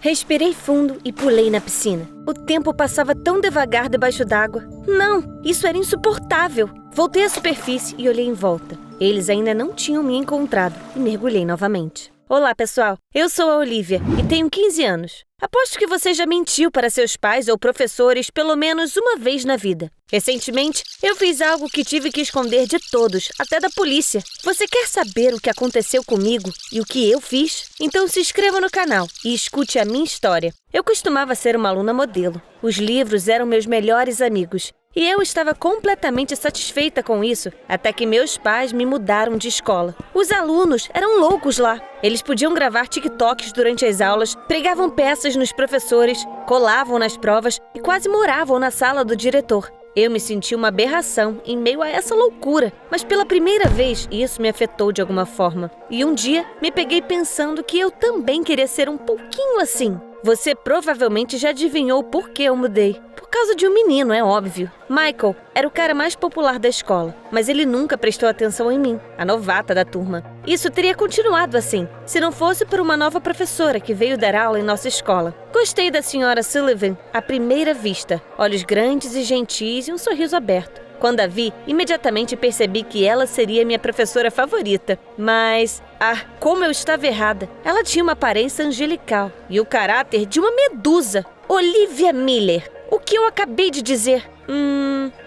Respirei fundo e pulei na piscina. O tempo passava tão devagar debaixo d'água. Não, isso era insuportável. Voltei à superfície e olhei em volta. Eles ainda não tinham me encontrado e mergulhei novamente. Olá, pessoal. Eu sou a Olivia e tenho 15 anos. Aposto que você já mentiu para seus pais ou professores pelo menos uma vez na vida. Recentemente, eu fiz algo que tive que esconder de todos, até da polícia. Você quer saber o que aconteceu comigo e o que eu fiz? Então se inscreva no canal e escute a minha história. Eu costumava ser uma aluna modelo. Os livros eram meus melhores amigos. E eu estava completamente satisfeita com isso, até que meus pais me mudaram de escola. Os alunos eram loucos lá. Eles podiam gravar TikToks durante as aulas, pregavam peças nos professores, colavam nas provas e quase moravam na sala do diretor. Eu me senti uma aberração em meio a essa loucura, mas pela primeira vez isso me afetou de alguma forma. E um dia me peguei pensando que eu também queria ser um pouquinho assim. Você provavelmente já adivinhou por que eu mudei. Por causa de um menino, é óbvio. Michael era o cara mais popular da escola, mas ele nunca prestou atenção em mim, a novata da turma. Isso teria continuado assim, se não fosse por uma nova professora que veio dar aula em nossa escola. Gostei da senhora Sullivan à primeira vista. Olhos grandes e gentis e um sorriso aberto. Quando a vi, imediatamente percebi que ela seria minha professora favorita. Mas, como eu estava errada. Ela tinha uma aparência angelical e o caráter de uma medusa. Olivia Miller. O que eu acabei de dizer?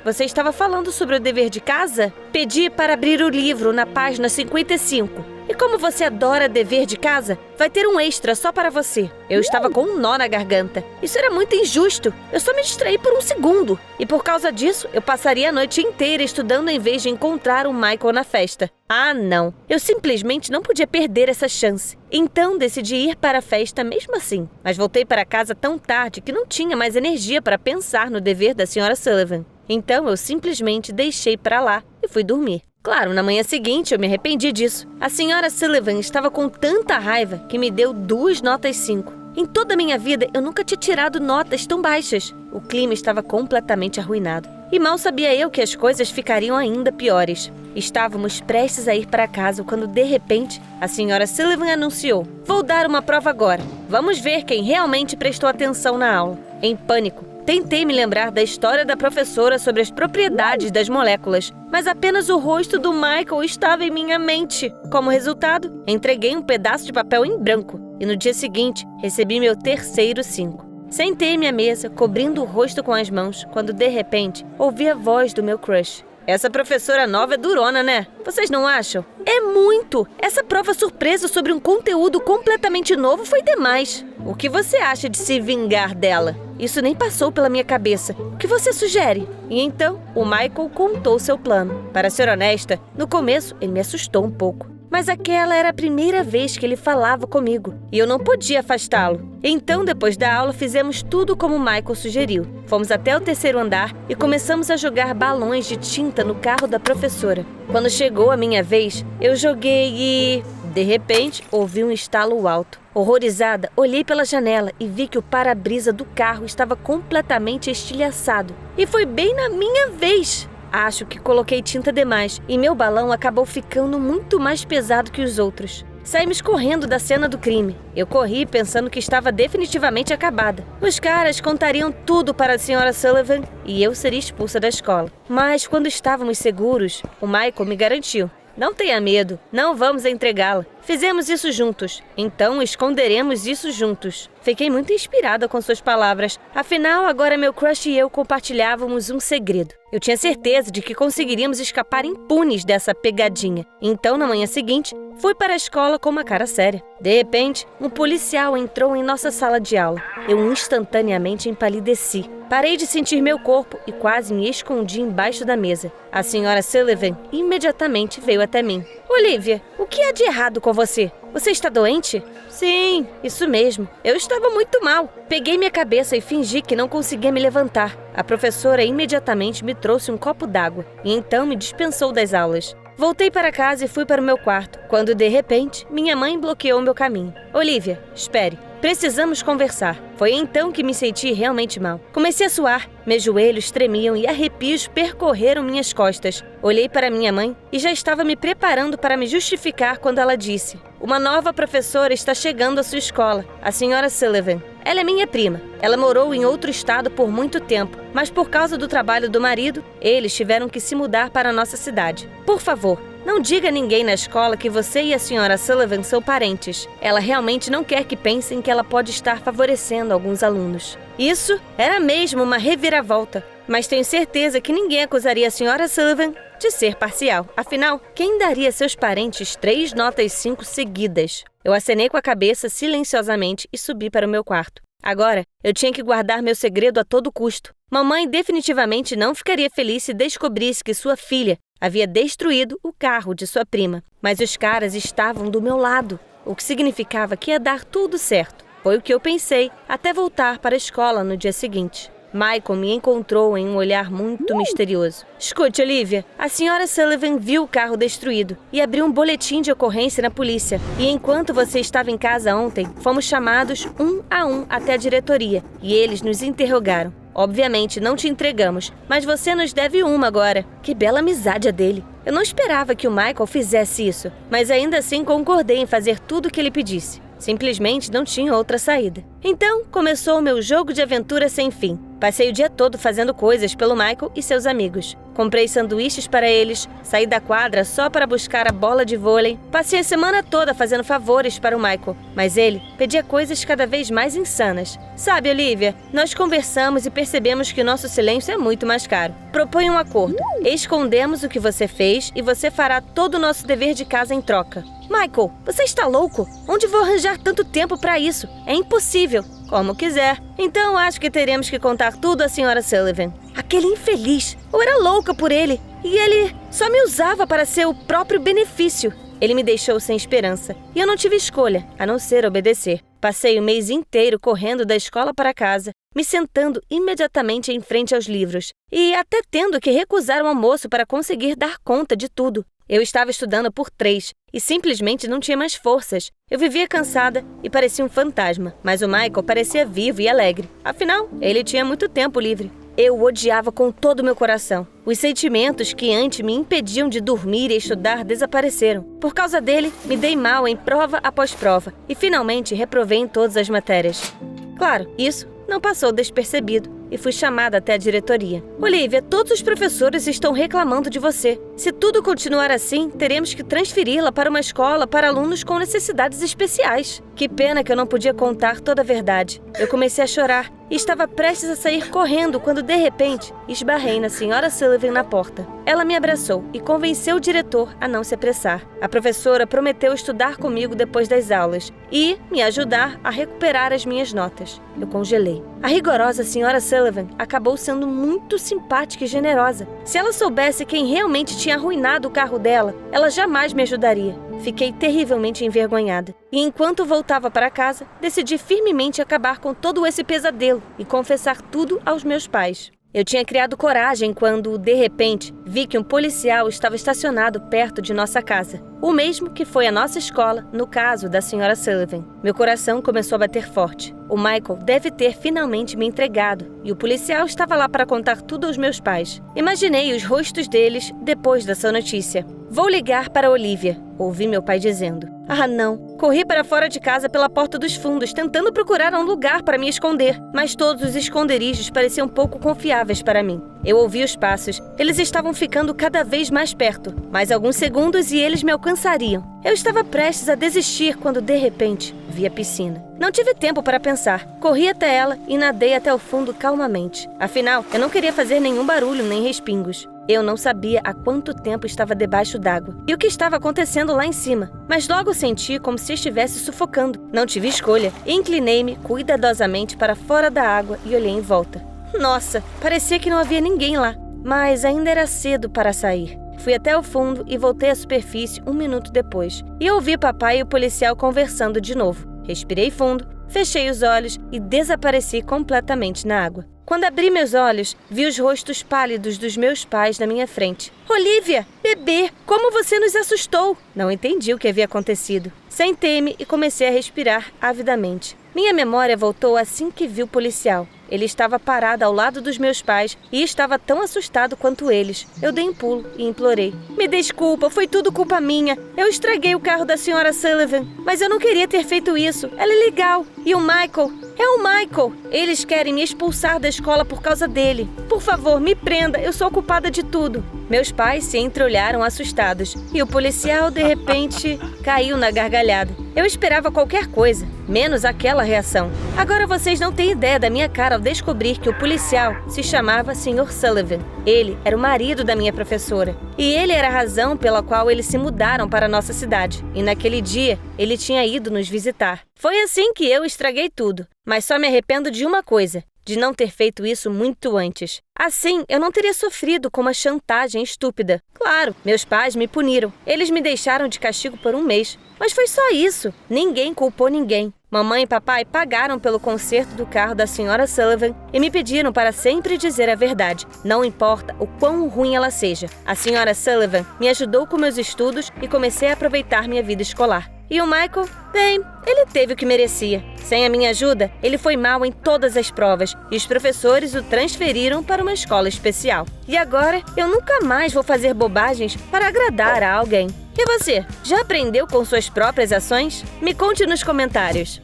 Você estava falando sobre o dever de casa? Pedi para abrir o livro na página 55. E como você adora dever de casa, vai ter um extra só para você. Eu estava com um nó na garganta. Isso era muito injusto. Eu só me distraí por um segundo. E por causa disso, eu passaria a noite inteira estudando em vez de encontrar o Michael na festa. Não. Eu simplesmente não podia perder essa chance. Então, decidi ir para a festa mesmo assim. Mas voltei para casa tão tarde que não tinha mais energia para pensar no dever da senhora Sullivan. Então, eu simplesmente deixei para lá e fui dormir. Claro, na manhã seguinte eu me arrependi disso. A senhora Sullivan estava com tanta raiva que me deu 2 notas 5. Em toda a minha vida, eu nunca tinha tirado notas tão baixas. O clima estava completamente arruinado. E mal sabia eu que as coisas ficariam ainda piores. Estávamos prestes a ir para casa quando, de repente, a senhora Sullivan anunciou: "Vou dar uma prova agora. Vamos ver quem realmente prestou atenção na aula." Em pânico, tentei me lembrar da história da professora sobre as propriedades das moléculas, mas apenas o rosto do Michael estava em minha mente. Como resultado, entreguei um pedaço de papel em branco e no dia seguinte recebi meu terceiro 5. Sentei-me à mesa, cobrindo o rosto com as mãos, quando de repente ouvi a voz do meu crush. Essa professora nova é durona, né? Vocês não acham? É muito! Essa prova surpresa sobre um conteúdo completamente novo foi demais. O que você acha de se vingar dela? Isso nem passou pela minha cabeça. O que você sugere? E então, o Michael contou seu plano. Para ser honesta, no começo ele me assustou um pouco. Mas aquela era a primeira vez que ele falava comigo e eu não podia afastá-lo. Então, depois da aula, fizemos tudo como Michael sugeriu. Fomos até o 3º andar e começamos a jogar balões de tinta no carro da professora. Quando chegou a minha vez, eu joguei e... de repente, ouvi um estalo alto. Horrorizada, olhei pela janela e vi que o para-brisa do carro estava completamente estilhaçado. E foi bem na minha vez! Acho que coloquei tinta demais e meu balão acabou ficando muito mais pesado que os outros. Saímos correndo da cena do crime. Eu corri pensando que estava definitivamente acabada. Os caras contariam tudo para a senhora Sullivan e eu seria expulsa da escola. Mas quando estávamos seguros, o Michael me garantiu: "Não tenha medo, não vamos entregá-la. Fizemos isso juntos, então esconderemos isso juntos." Fiquei muito inspirada com suas palavras. Afinal, agora meu crush e eu compartilhávamos um segredo. Eu tinha certeza de que conseguiríamos escapar impunes dessa pegadinha. Então, na manhã seguinte, fui para a escola com uma cara séria. De repente, um policial entrou em nossa sala de aula. Eu instantaneamente empalideci. Parei de sentir meu corpo e quase me escondi embaixo da mesa. A senhora Sullivan imediatamente veio até mim. "Olivia, o que há de errado com você? Você está doente?" "Sim, isso mesmo. Eu estava muito mal." Peguei minha cabeça e fingi que não conseguia me levantar. A professora imediatamente me trouxe um copo d'água e então me dispensou das aulas. Voltei para casa e fui para o meu quarto, quando de repente minha mãe bloqueou meu caminho. "Olivia, espere. Precisamos conversar. Foi então que me senti realmente mal. Comecei a suar, meus joelhos tremiam e arrepios percorreram minhas costas. Olhei para minha mãe e já estava me preparando para me justificar quando ela disse: "Uma nova professora está chegando à sua escola, a senhora Sullivan. Ela é minha prima. Ela morou em outro estado por muito tempo, mas por causa do trabalho do marido, eles tiveram que se mudar para a nossa cidade. Por favor, não diga a ninguém na escola que você e a senhora Sullivan são parentes. Ela realmente não quer que pensem que ela pode estar favorecendo alguns alunos." Isso era mesmo uma reviravolta, mas tenho certeza que ninguém acusaria a senhora Sullivan de ser parcial. Afinal, quem daria a seus parentes 3 notas 5 seguidas? Eu acenei com a cabeça silenciosamente e subi para o meu quarto. Agora, eu tinha que guardar meu segredo a todo custo. Mamãe definitivamente não ficaria feliz se descobrisse que sua filha havia destruído o carro de sua prima. Mas os caras estavam do meu lado, o que significava que ia dar tudo certo. Foi o que eu pensei até voltar para a escola no dia seguinte. Michael me encontrou em um olhar muito misterioso. "Escute, Olivia, a senhora Sullivan viu o carro destruído e abriu um boletim de ocorrência na polícia. E enquanto você estava em casa ontem, fomos chamados um a um até a diretoria e eles nos interrogaram. Obviamente, não te entregamos, mas você nos deve uma agora." Que bela amizade a dele. Eu não esperava que o Michael fizesse isso, mas ainda assim concordei em fazer tudo o que ele pedisse. Simplesmente não tinha outra saída. Então, começou o meu jogo de aventura sem fim. Passei o dia todo fazendo coisas pelo Michael e seus amigos. Comprei sanduíches para eles, saí da quadra só para buscar a bola de vôlei. Passei a semana toda fazendo favores para o Michael, mas ele pedia coisas cada vez mais insanas. "Sabe, Olivia, nós conversamos e percebemos que nosso silêncio é muito mais caro. Proponho um acordo. Escondemos o que você fez e você fará todo o nosso dever de casa em troca." "Michael, você está louco? Onde vou arranjar tanto tempo para isso? É impossível." "Como quiser. Então acho que teremos que contar tudo à senhora Sullivan." Aquele infeliz. Eu era louca por ele. E ele só me usava para seu próprio benefício. Ele me deixou sem esperança. E eu não tive escolha, a não ser obedecer. Passei o mês inteiro correndo da escola para casa, me sentando imediatamente em frente aos livros. E até tendo que recusar o almoço para conseguir dar conta de tudo. Eu estava estudando por 3 e simplesmente não tinha mais forças. Eu vivia cansada e parecia um fantasma, mas o Michael parecia vivo e alegre. Afinal, ele tinha muito tempo livre. Eu o odiava com todo o meu coração. Os sentimentos que antes me impediam de dormir e estudar desapareceram. Por causa dele, me dei mal em prova após prova e finalmente reprovei em todas as matérias. Claro, isso não passou despercebido e fui chamada até a diretoria. "Olivia, todos os professores estão reclamando de você. Se tudo continuar assim, teremos que transferi-la para uma escola para alunos com necessidades especiais." Que pena que eu não podia contar toda a verdade. Eu comecei a chorar e estava prestes a sair correndo quando, de repente, esbarrei na senhora Sullivan na porta. Ela me abraçou e convenceu o diretor a não se apressar. A professora prometeu estudar comigo depois das aulas e me ajudar a recuperar as minhas notas. Eu congelei. A rigorosa senhora Sullivan acabou sendo muito simpática e generosa. Se ela soubesse quem realmente tinha arruinado o carro dela, ela jamais me ajudaria. Fiquei terrivelmente envergonhada. E enquanto voltava para casa, decidi firmemente acabar com todo esse pesadelo e confessar tudo aos meus pais. Eu tinha criado coragem quando, de repente, vi que um policial estava estacionado perto de nossa casa. O mesmo que foi a nossa escola, no caso da senhora Sullivan. Meu coração começou a bater forte. O Michael deve ter finalmente me entregado, e o policial estava lá para contar tudo aos meus pais. Imaginei os rostos deles depois dessa notícia. "Vou ligar para Olivia", ouvi meu pai dizendo. Ah, não. Corri para fora de casa pela porta dos fundos, tentando procurar um lugar para me esconder, mas todos os esconderijos pareciam pouco confiáveis para mim. Eu ouvi os passos. Eles estavam ficando cada vez mais perto. Mais alguns segundos e eles me alcançariam. Eu estava prestes a desistir quando, de repente, vi a piscina. Não tive tempo para pensar. Corri até ela e nadei até o fundo calmamente. Afinal, eu não queria fazer nenhum barulho nem respingos. Eu não sabia há quanto tempo estava debaixo d'água e o que estava acontecendo lá em cima, mas logo senti como se estivesse sufocando. Não tive escolha. Inclinei-me cuidadosamente para fora da água e olhei em volta. Nossa, parecia que não havia ninguém lá, mas ainda era cedo para sair. Fui até o fundo e voltei à superfície 1 minuto depois. E ouvi papai e o policial conversando de novo. Respirei fundo, fechei os olhos e desapareci completamente na água. Quando abri meus olhos, vi os rostos pálidos dos meus pais na minha frente. Olivia, bebê, como você nos assustou! Não entendi o que havia acontecido. Sentei-me e comecei a respirar avidamente. Minha memória voltou assim que vi o policial. Ele estava parado ao lado dos meus pais e estava tão assustado quanto eles. Eu dei um pulo e implorei. Me desculpa, foi tudo culpa minha. Eu estraguei o carro da Sra. Sullivan, mas eu não queria ter feito isso. Ela é legal. E o Michael? É o Michael. Eles querem me expulsar da escola por causa dele. Por favor, me prenda. Eu sou a culpada de tudo. Meus pais se entreolharam assustados e o policial, de repente, caiu na gargalhada. Eu esperava qualquer coisa, menos aquela reação. Agora vocês não têm ideia da minha cara ao descobrir que o policial se chamava Sr. Sullivan. Ele era o marido da minha professora. E ele era a razão pela qual eles se mudaram para a nossa cidade. E naquele dia, ele tinha ido nos visitar. Foi assim que eu estraguei tudo. Mas só me arrependo de uma coisa: de não ter feito isso muito antes. Assim, eu não teria sofrido com uma chantagem estúpida. Claro, meus pais me puniram. Eles me deixaram de castigo por um mês. Mas foi só isso. Ninguém culpou ninguém. Mamãe e papai pagaram pelo conserto do carro da Sra. Sullivan e me pediram para sempre dizer a verdade, não importa o quão ruim ela seja. A Sra. Sullivan me ajudou com meus estudos e comecei a aproveitar minha vida escolar. E o Michael? Bem, ele teve o que merecia. Sem a minha ajuda, ele foi mal em todas as provas e os professores o transferiram para uma escola especial. E agora, eu nunca mais vou fazer bobagens para agradar a alguém. E você, já aprendeu com suas próprias ações? Me conte nos comentários.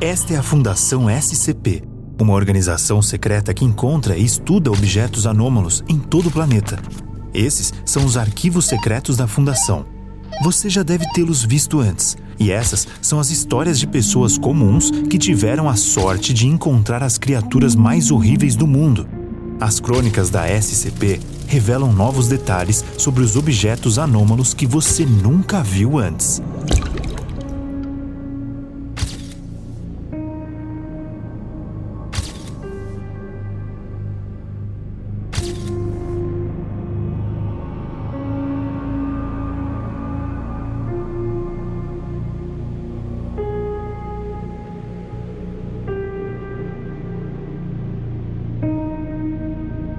Esta é a Fundação SCP, uma organização secreta que encontra e estuda objetos anômalos em todo o planeta. Esses são os arquivos secretos da Fundação. Você já deve tê-los visto antes, e essas são as histórias de pessoas comuns que tiveram a sorte de encontrar as criaturas mais horríveis do mundo. As crônicas da SCP revelam novos detalhes sobre os objetos anômalos que você nunca viu antes.